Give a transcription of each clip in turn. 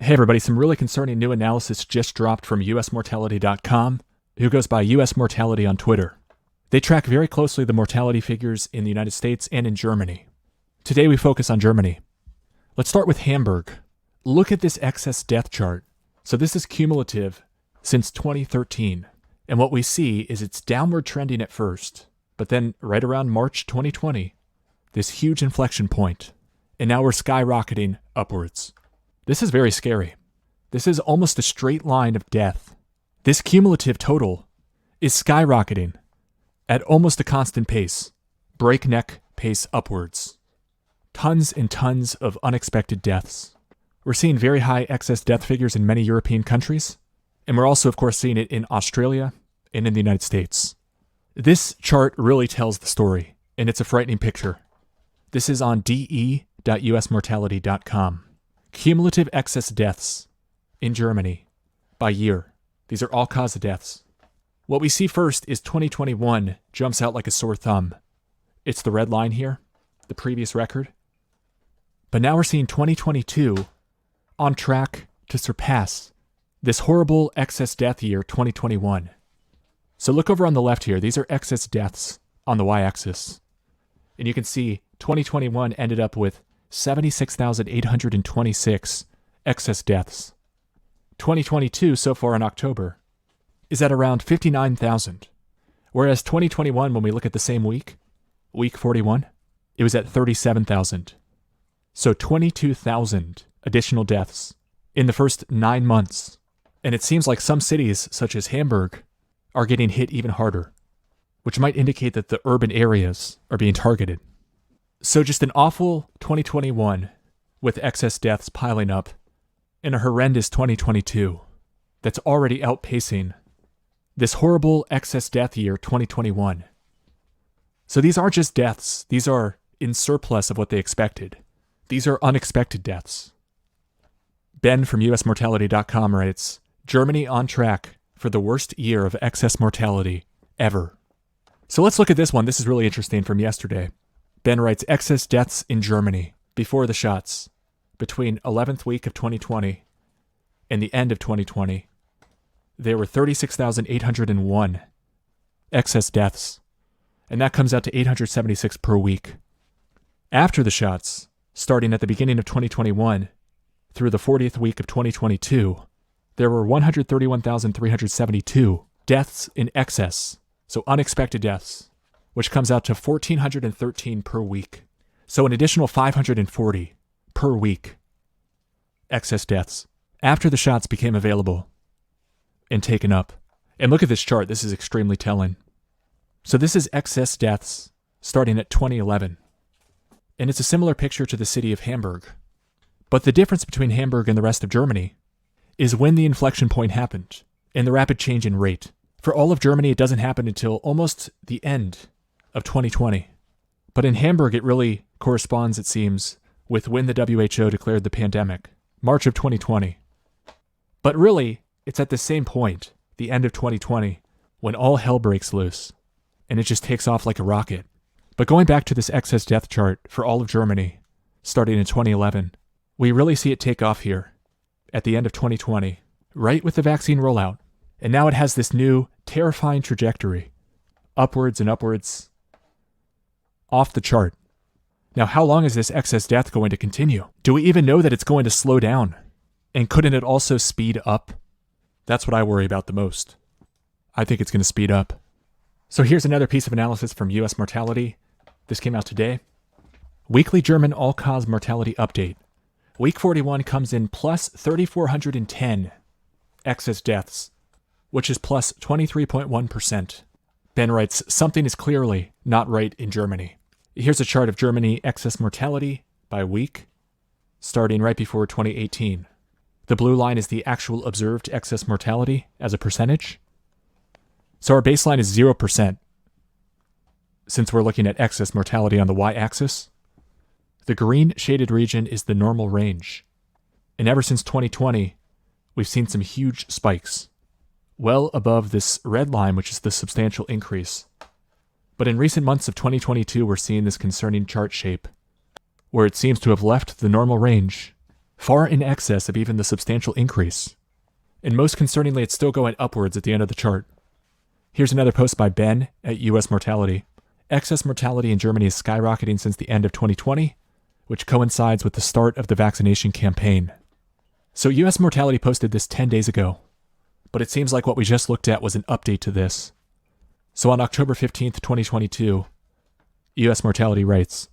Hey everybody, some really concerning new analysis just dropped from usmortality.com, who goes by US Mortality on Twitter. They track very closely the mortality figures in the United States and in Germany. Today we focus on Germany. Let's start with Hamburg. Look at this excess death chart. So this is cumulative since 2013. And what we see is it's downward trending at first, but then right around March 2020, this huge inflection point. And now we're skyrocketing upwards. This is very scary. This is almost a straight line of death. This cumulative total is skyrocketing at almost a constant pace, breakneck pace upwards. Tons and tons of unexpected deaths. We're seeing very high excess death figures in many European countries, and we're also, of course, seeing it in Australia and in the United States. This chart really tells the story, and it's a frightening picture. This is on de.usmortality.com. Cumulative excess deaths in Germany by year. These are all-cause deaths. What we see first is 2021 jumps out like a sore thumb. It's the red line here, the previous record. But now we're seeing 2022 on track to surpass this horrible excess death year, 2021. So look over on the left here. These are excess deaths on the y-axis. And you can see 2021 ended up with 76,826 excess deaths. 2022 so far in October is at around 59,000. Whereas 2021, when we look at the same week 41, it was at 37,000. So 22,000 additional deaths in the first 9 months. And it seems like some cities, such as Hamburg, are getting hit even harder, which might indicate that the urban areas are being targeted. So just an awful 2021 with excess deaths piling up, and a horrendous 2022 that's already outpacing this horrible excess death year, 2021. So these aren't just deaths. These are in surplus of what they expected. These are unexpected deaths. Ben from usmortality.com writes, Germany on track for the worst year of excess mortality ever. So let's look at this one. This is really interesting from yesterday. Ben writes, excess deaths in Germany before the shots between 11th week of 2020 and the end of 2020. There were 36,801 excess deaths, and that comes out to 876 per week. After the shots, starting at the beginning of 2021 through the 40th week of 2022, there were 131,372 deaths in excess, so unexpected deaths, which comes out to 1,413 per week. So an additional 540 per week excess deaths after the shots became available and taken up. And look at this chart. This is extremely telling. So this is excess deaths starting at 2011. And it's a similar picture to the city of Hamburg. But the difference between Hamburg and the rest of Germany is when the inflection point happened and the rapid change in rate. For all of Germany, it doesn't happen until almost the end of 2020. But in Hamburg, it really corresponds, it seems, with when the WHO declared the pandemic, March of 2020. But really, it's at the same point, the end of 2020, when all hell breaks loose, and it just takes off like a rocket. But going back to this excess death chart for all of Germany, starting in 2011, we really see it take off here, at the end of 2020, right with the vaccine rollout. And now it has this new, terrifying trajectory, upwards and upwards, off the chart. Now, how long is this excess death going to continue? Do we even know that it's going to slow down? And couldn't it also speed up? That's what I worry about the most. I think it's going to speed up. So here's another piece of analysis from US Mortality. This came out today. Weekly German all-cause mortality update. Week 41 comes in plus 3,410 excess deaths, which is plus 23.1%. Ben writes, something is clearly not right in Germany. Here's a chart of Germany excess mortality by week, starting right before 2018. The blue line is the actual observed excess mortality as a percentage. So our baseline is 0%, since we're looking at excess mortality on the y-axis. The green shaded region is the normal range. And ever since 2020, we've seen some huge spikes, well above this red line, which is the substantial increase. But in recent months of 2022, we're seeing this concerning chart shape, where it seems to have left the normal range far in excess of even the substantial increase. And most concerningly, it's still going upwards at the end of the chart. Here's another post by Ben at US Mortality. Excess mortality in Germany is skyrocketing since the end of 2020, which coincides with the start of the vaccination campaign. So US Mortality posted this 10 days ago, but it seems like what we just looked at was an update to this. So on October 15th, 2022, US Mortality writes,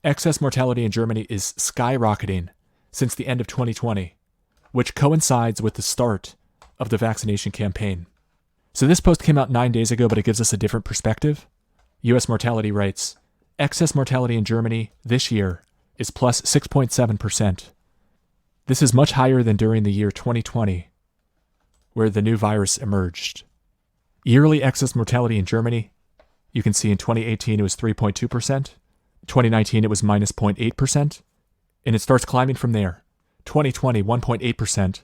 excess mortality in Germany is skyrocketing since the end of 2020, which coincides with the start of the vaccination campaign. So this post came out 9 days ago, but it gives us a different perspective. US Mortality writes, excess mortality in Germany this year is plus 6.7%. This is much higher than during the year 2020, where the new virus emerged. Yearly excess mortality in Germany, you can see in 2018 it was 3.2%, 2019 it was minus 0.8%, and it starts climbing from there. 2020, 1.8%.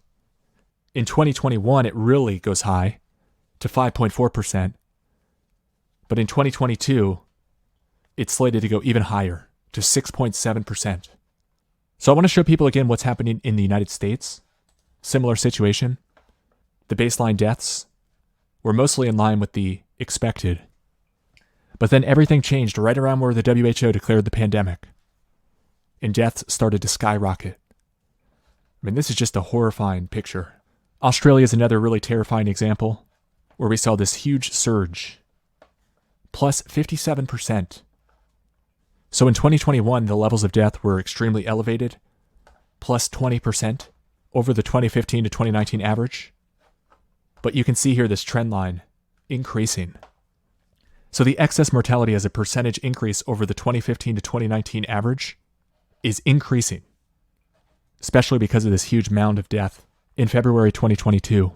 In 2021, it really goes high to 5.4%. But in 2022, it's slated to go even higher to 6.7%. So I want to show people again what's happening in the United States. Similar situation. The baseline deaths were mostly in line with the expected. But then everything changed right around where the WHO declared the pandemic. And deaths started to skyrocket. I mean, this is just a horrifying picture. Australia is another really terrifying example where we saw this huge surge. Plus 57%. So in 2021, the levels of death were extremely elevated, plus 20% over the 2015 to 2019 average. But you can see here this trend line increasing. So the excess mortality as a percentage increase over the 2015 to 2019 average is increasing, especially because of this huge mound of death in February 2022.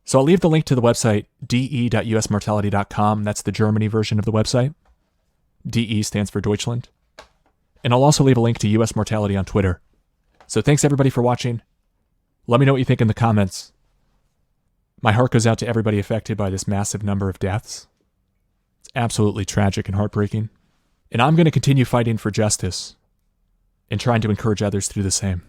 So I'll leave the link to the website, de.usmortality.com. That's the Germany version of the website. DE stands for Deutschland. And I'll also leave a link to US Mortality on Twitter. So thanks everybody for watching. Let me know what you think in the comments. My heart goes out to everybody affected by this massive number of deaths. It's absolutely tragic and heartbreaking. And I'm going to continue fighting for justice and trying to encourage others to do the same.